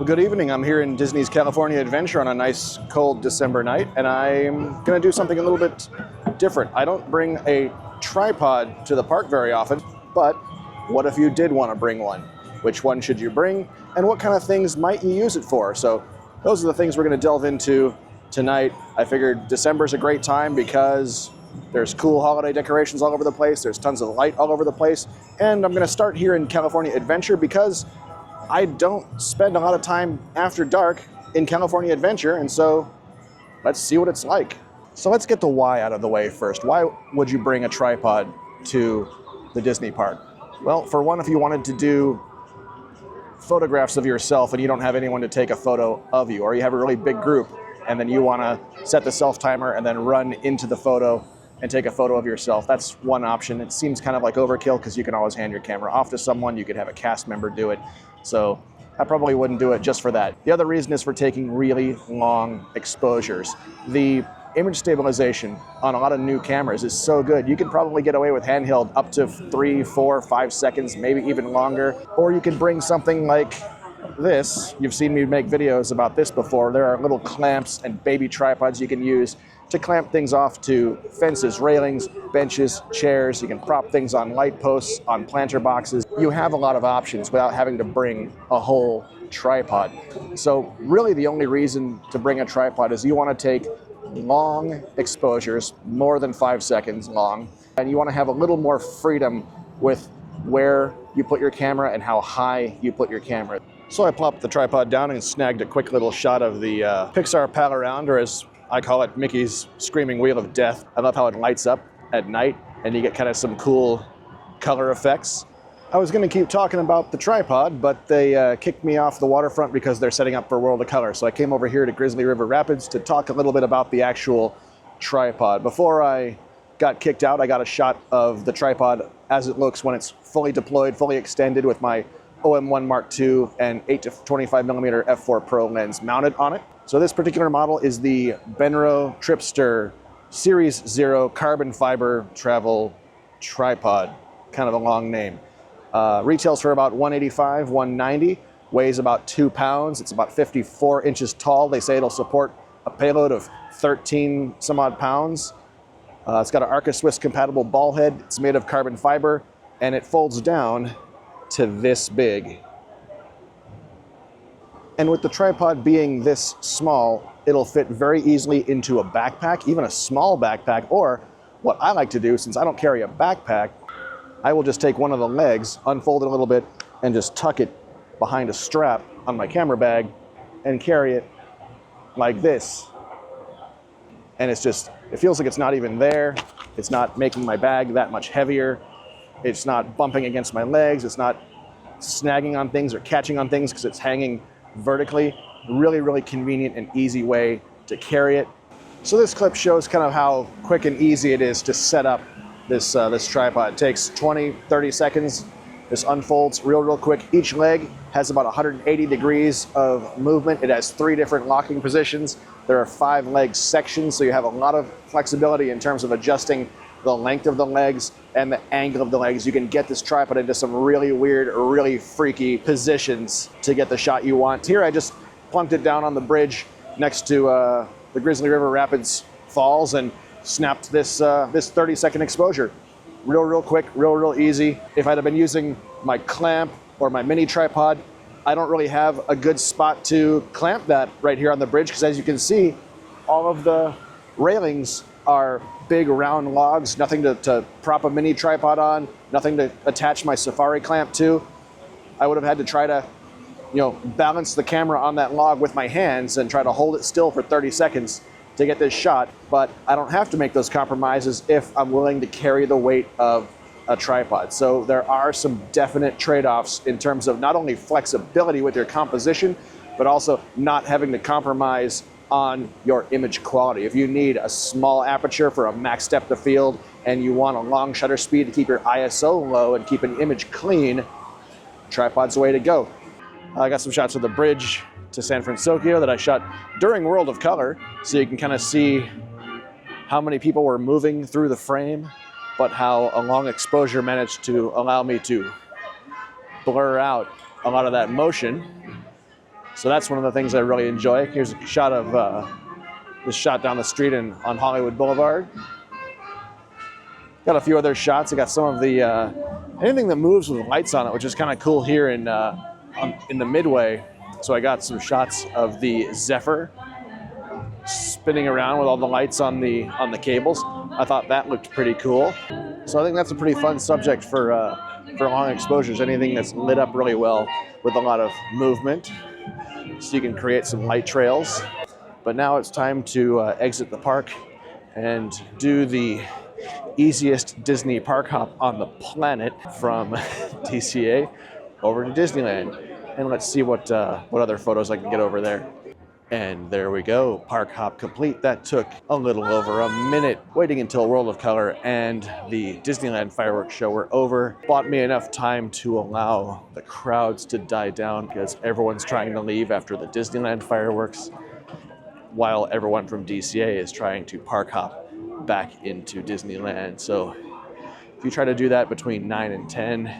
Well, good evening. I'm here in Disney's California Adventure on a nice cold December night, and I'm going to do something a little bit different. I don't bring a tripod to the park very often, but what if you did want to bring one? Which one should you bring, and what kind of things might you use it for? So those are the things we're going to delve into tonight. I figured December's a great time because there's cool holiday decorations all over the place, there's tons of light all over the place, and I'm going to start here in California Adventure because I don't spend a lot of time after dark in California Adventure, and so let's see what it's like. So let's get the why out of the way first. Why would you bring a tripod to the Disney park? Well, for one, if you wanted to do photographs of yourself and you don't have anyone to take a photo of you, or you have a really big group and then you want to set the self timer and then run into the photo and take a photo of yourself, that's one option. It seems kind of like overkill because you can always hand your camera off to someone. You could have a cast member do it. So I probably wouldn't do it just for that. The other reason is for taking really long exposures. The image stabilization on a lot of new cameras is so good. You can probably get away with handheld up to 3, 4, 5 seconds, maybe even longer. Or you could bring something like this. You've seen me make videos about this before. There are little clamps and baby tripods you can use to clamp things off to fences, railings, benches, chairs. You can prop things on light posts, on planter boxes. You have a lot of options without having to bring a whole tripod. So really the only reason to bring a tripod is you want to take long exposures, more than 5 seconds long, and you want to have a little more freedom with where you put your camera and how high you put your camera. So I plopped the tripod down and snagged a quick little shot of the Pixar Pal Around, or as I call it, Mickey's Screaming Wheel of Death. I love how it lights up at night and you get kind of some cool color effects. I was going to keep talking about the tripod, but they kicked me off the waterfront because they're setting up for World of Color. So I came over here to Grizzly River Rapids to talk a little bit about the actual tripod. Before I got kicked out, I got a shot of the tripod as it looks when it's fully deployed, fully extended with my OM1 Mark II and 8 to 25mm f4 Pro lens mounted on it. So this particular model is the Benro Tripster Series 0 carbon fiber travel tripod, kind of a long name. Retails for about $185, $190, weighs about 2 pounds. It's about 54 inches tall. They say it'll support a payload of 13 some odd pounds. It's got an Arca Swiss compatible ball head. It's made of carbon fiber and it folds down to this big. And with the tripod being this small, it'll fit very easily into a backpack, even a small backpack, or what I like to do, since I don't carry a backpack, I will just take one of the legs, unfold it a little bit, and just tuck it behind a strap on my camera bag and carry it like this. And it's just, it feels like it's not even there. It's not making my bag that much heavier. It's not bumping against my legs. It's not snagging on things or catching on things because it's hanging vertically. Really, really convenient and easy way to carry it. So this clip shows kind of how quick and easy it is to set up this tripod. It takes 20, 30 seconds. This unfolds real quick. Each leg has about 180 degrees of movement. It has 3 different locking positions. There are 5 leg sections, so you have a lot of flexibility in terms of adjusting the length of the legs and the angle of the legs. You can get this tripod into some really weird, really freaky positions to get the shot you want. Here I just plunked it down on the bridge next to the Grizzly River Rapids Falls and snapped this 30-second exposure. Real quick, real easy. If I'd have been using my clamp or my mini tripod, I don't really have a good spot to clamp that right here on the bridge because as you can see, all of the railings are big round logs, nothing to prop a mini tripod on, nothing to attach my safari clamp to. I would have had to try to, balance the camera on that log with my hands and try to hold it still for 30 seconds to get this shot. But I don't have to make those compromises if I'm willing to carry the weight of a tripod. So there are some definite trade-offs in terms of not only flexibility with your composition, but also not having to compromise on your image quality. If you need a small aperture for a max depth of field and you want a long shutter speed to keep your ISO low and keep an image clean, tripod's the way to go. I got some shots of the bridge to San Francisco that I shot during World of Color, so you can kind of see how many people were moving through the frame, but how a long exposure managed to allow me to blur out a lot of that motion. So that's one of the things I really enjoy. Here's a shot of this shot down the street on Hollywood Boulevard. Got a few other shots. I got some of the anything that moves with lights on it, which is kind of cool here in the Midway. So I got some shots of the Zephyr spinning around with all the lights on the cables. I thought that looked pretty cool. So I think that's a pretty fun subject for long exposures. Anything that's lit up really well with a lot of movement, so you can create some light trails. But now it's time to exit the park and do the easiest Disney park hop on the planet from DCA over to Disneyland. And let's see what other photos I can get over there. And there we go, park hop complete. That took a little over a minute, waiting until World of Color and the Disneyland fireworks show were over. Bought me enough time to allow the crowds to die down because everyone's trying to leave after the Disneyland fireworks, while everyone from DCA is trying to park hop back into Disneyland. So if you try to do that between 9 and 10,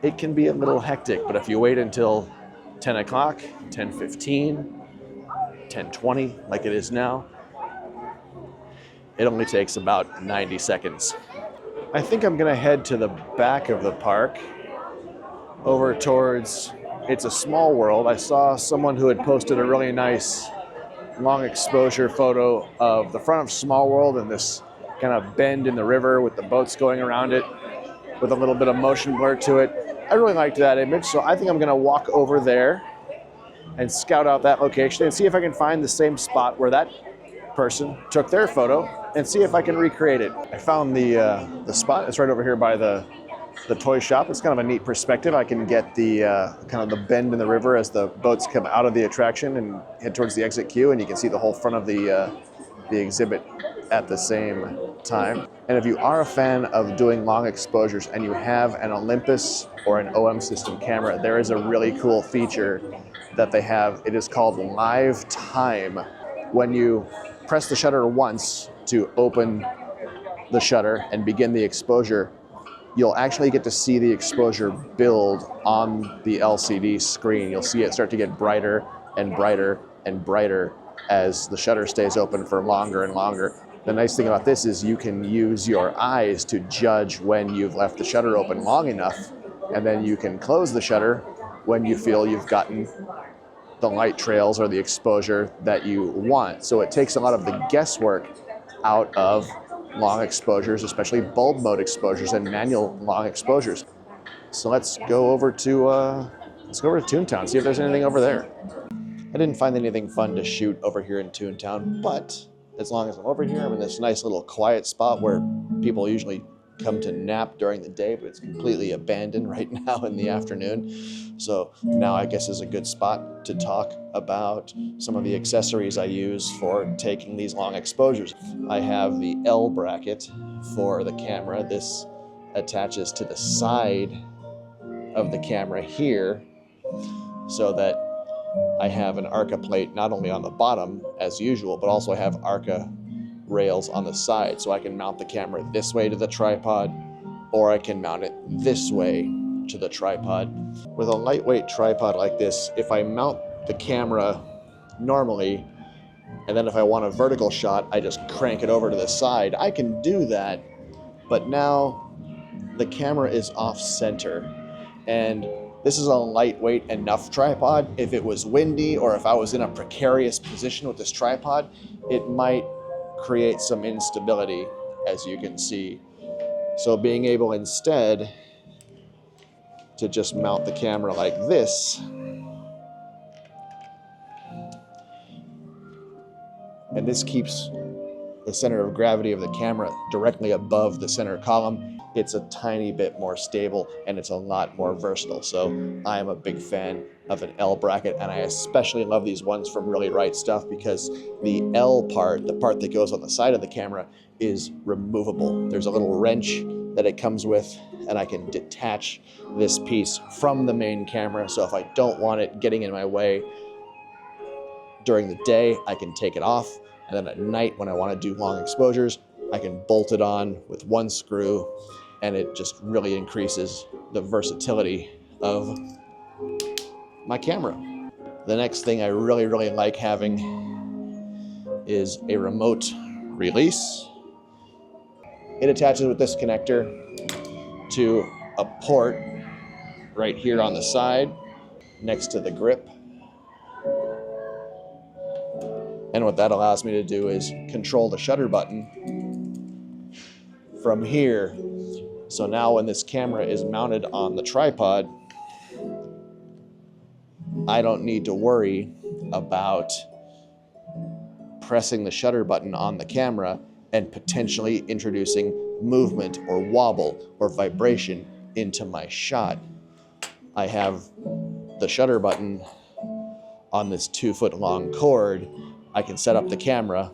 it can be a little hectic, but if you wait until 10 o'clock, 10:15, 10:20, like it is now, it only takes about 90 seconds. I think I'm gonna head to the back of the park, over towards It's a Small World. I saw someone who had posted a really nice long exposure photo of the front of Small World and this kind of bend in the river with the boats going around it with a little bit of motion blur to it. I really liked that image, so I think I'm gonna walk over there and scout out that location and see if I can find the same spot where that person took their photo and see if I can recreate it. I found the spot. It's right over here by the toy shop. It's kind of a neat perspective. I can get the kind of the bend in the river as the boats come out of the attraction and head towards the exit queue, and you can see the whole front of the exhibit at the same time. And if you are a fan of doing long exposures and you have an Olympus or an OM system camera, there is a really cool feature that they have. It is called Live Time. When you press the shutter once to open the shutter and begin the exposure, you'll actually get to see the exposure build on the LCD screen. You'll see it start to get brighter and brighter and brighter as the shutter stays open for longer and longer. The nice thing about this is you can use your eyes to judge when you've left the shutter open long enough, and then you can close the shutter when you feel you've gotten the light trails or the exposure that you want. So it takes a lot of the guesswork out of long exposures, especially bulb mode exposures and manual long exposures. So let's go over to Toontown, see if there's anything over there. I didn't find anything fun to shoot over here in Toontown, but as long as I'm over here, I'm in this nice little quiet spot where people usually come to nap during the day, but it's completely abandoned right now in the afternoon. So now I guess is a good spot to talk about some of the accessories I use for taking these long exposures. I have the L bracket for the camera. This attaches to the side of the camera here so that I have an ARCA plate not only on the bottom as usual, but also I have ARCA rails on the side, so I can mount the camera this way to the tripod, or I can mount it this way to the tripod. With a lightweight tripod like this, if I mount the camera normally, and then if I want a vertical shot, I just crank it over to the side, I can do that, but now the camera is off center, and this is a lightweight enough tripod. If it was windy or if I was in a precarious position with this tripod, it might create some instability, as you can see. So being able instead to just mount the camera like this, and this keeps the center of gravity of the camera directly above the center column, it's a tiny bit more stable and it's a lot more versatile. So I am a big fan of an L bracket, and I especially love these ones from Really Right Stuff because the L part, the part that goes on the side of the camera, is removable. There's a little wrench that it comes with, and I can detach this piece from the main camera. So if I don't want it getting in my way during the day, I can take it off. And then at night, when I want to do long exposures, I can bolt it on with one screw, and it just really increases the versatility of my camera. The next thing I really, really like having is a remote release. It attaches with this connector to a port right here on the side next to the grip. And what that allows me to do is control the shutter button from here. So now when this camera is mounted on the tripod, I don't need to worry about pressing the shutter button on the camera and potentially introducing movement or wobble or vibration into my shot. I have the shutter button on this 2-foot-long cord. I can set up the camera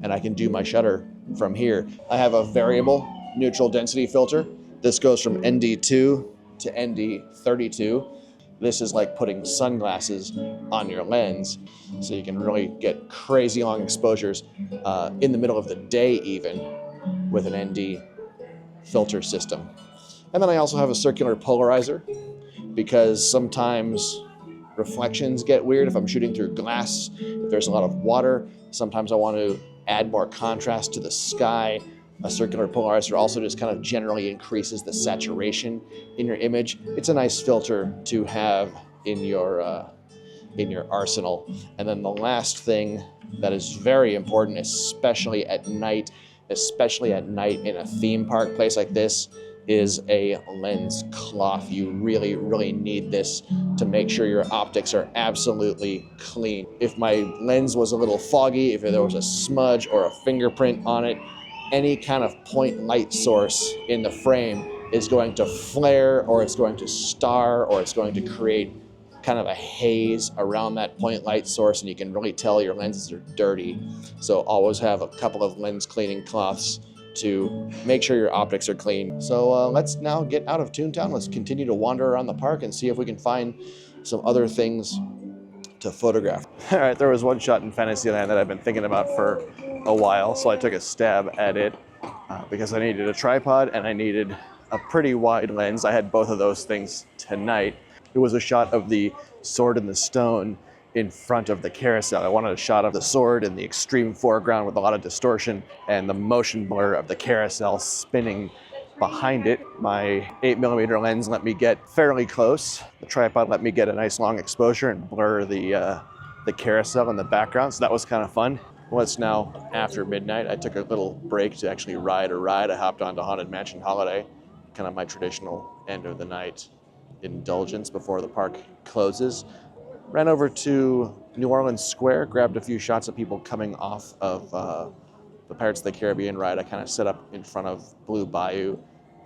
and I can do my shutter from here. I have a variable neutral density filter. This goes from ND2 to ND32. This is like putting sunglasses on your lens, so you can really get crazy long exposures in the middle of the day even with an ND filter system. And then I also have a circular polarizer because sometimes reflections get weird if I'm shooting through glass, if there's a lot of water. Sometimes I want to add more contrast to the sky. A circular polarizer also just kind of generally increases the saturation in your image. It's a nice filter to have in your arsenal. And then the last thing that is very important, especially at night in a theme park place like this, is a lens cloth. You really, really need this to make sure your optics are absolutely clean. If my lens was a little foggy, if there was a smudge or a fingerprint on it, any kind of point light source in the frame is going to flare, or it's going to star, or it's going to create kind of a haze around that point light source, and you can really tell your lenses are dirty. So always have a couple of lens cleaning cloths to make sure your optics are clean. So let's now get out of Toontown. Let's continue to wander around the park and see if we can find some other things to photograph. All right, there was one shot in Fantasyland that I've been thinking about for a while, so I took a stab at it because I needed a tripod and I needed a pretty wide lens. I had both of those things tonight. It was a shot of the sword and the stone in front of the carousel. I wanted a shot of the sword in the extreme foreground with a lot of distortion and the motion blur of the carousel spinning behind it. My 8mm lens let me get fairly close. The tripod let me get a nice long exposure and blur the carousel in the background, so that was kind of fun. Well, it's now after midnight. I took a little break to actually ride a ride. I hopped onto Haunted Mansion Holiday, kind of my traditional end of the night indulgence before the park closes. Ran over to New Orleans Square, grabbed a few shots of people coming off of the Pirates of the Caribbean ride. I kind of set up in front of Blue Bayou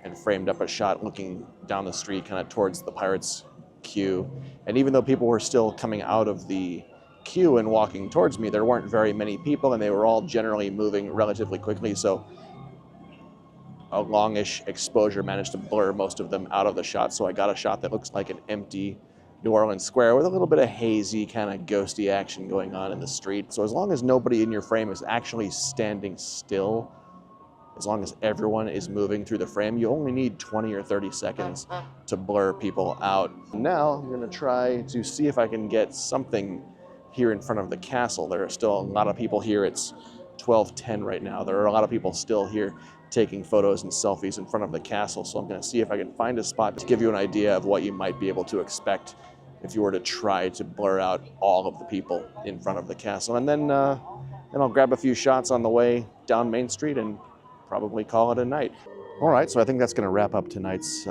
and framed up a shot looking down the street kind of towards the Pirates queue. And even though people were still coming out of the queue and walking towards me, there weren't very many people, and they were all generally moving relatively quickly, so a longish exposure managed to blur most of them out of the shot. So I got a shot that looks like an empty New Orleans Square with a little bit of hazy, kind of ghosty action going on in the street. So as long as nobody in your frame is actually standing still, as long as everyone is moving through the frame, you only need 20 or 30 seconds to blur people out. Now I'm gonna try to see if I can get something here in front of the castle. There are still a lot of people here. It's 12:10 right now. There are a lot of people still here taking photos and selfies in front of the castle. So I'm gonna see if I can find a spot to give you an idea of what you might be able to expect if you were to try to blur out all of the people in front of the castle. And then I'll grab a few shots on the way down Main Street and probably call it a night. All right, so I think that's gonna wrap up tonight's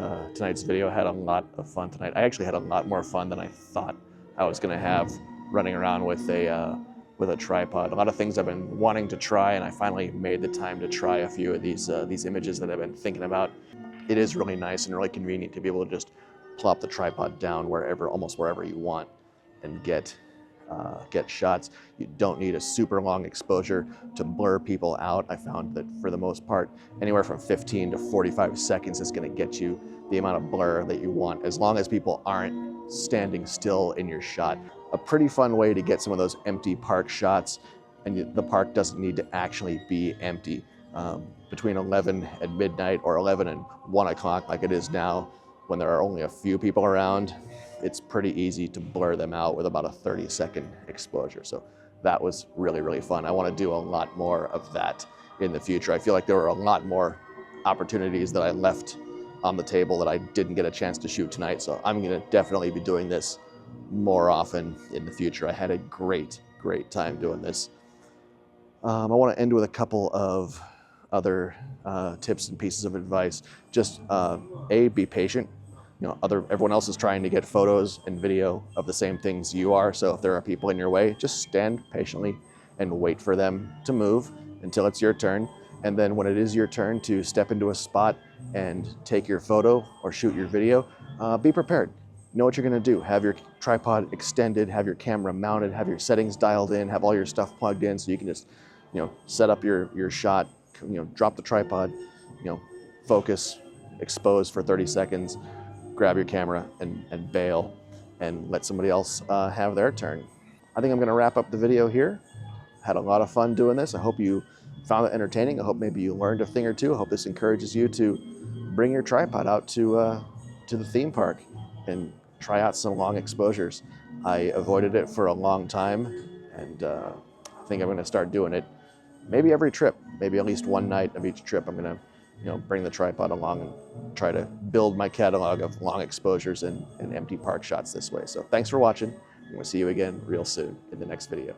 video. I had a lot of fun tonight. I actually had a lot more fun than I thought I was gonna have running around with a tripod. A lot of things I've been wanting to try, and I finally made the time to try a few of these images that I've been thinking about. It is really nice and really convenient to be able to just plop the tripod down almost wherever you want, and get shots. You don't need a super long exposure to blur people out. I found that for the most part, anywhere from 15 to 45 seconds is going to get you the amount of blur that you want, as long as people aren't standing still in your shot. A pretty fun way to get some of those empty park shots, and the park doesn't need to actually be empty. Between 11 and midnight, or 11 and 1 o'clock like it is now, when there are only a few people around, it's pretty easy to blur them out with about a 30-second exposure. So that was really, really fun. I want to do a lot more of that in the future. I feel like there were a lot more opportunities that I left on the table that I didn't get a chance to shoot tonight. So I'm going to definitely be doing this more often in the future. I had a great time doing this. I want to end with a couple of other tips and pieces of advice. Just be patient. Everyone else is trying to get photos and video of the same things you are. So if there are people in your way, just stand patiently and wait for them to move until it's your turn. And then when it is your turn to step into a spot and take your photo or shoot your video, be prepared. Know what you're gonna do. Have your tripod extended, have your camera mounted, have your settings dialed in, have all your stuff plugged in so you can just, set up your shot, drop the tripod, focus, expose for 30 seconds, grab your camera and bail and let somebody else have their turn. I think I'm gonna wrap up the video here. Had a lot of fun doing this. I hope you found it entertaining. I hope maybe you learned a thing or two. I hope this encourages you to bring your tripod out to the theme park and try out some long exposures. I avoided it for a long time, and I think I'm gonna start doing it maybe every trip, maybe at least one night of each trip. I'm gonna bring the tripod along and try to build my catalog of long exposures and empty park shots this way. So thanks for watching. I'm gonna see you again real soon in the next video.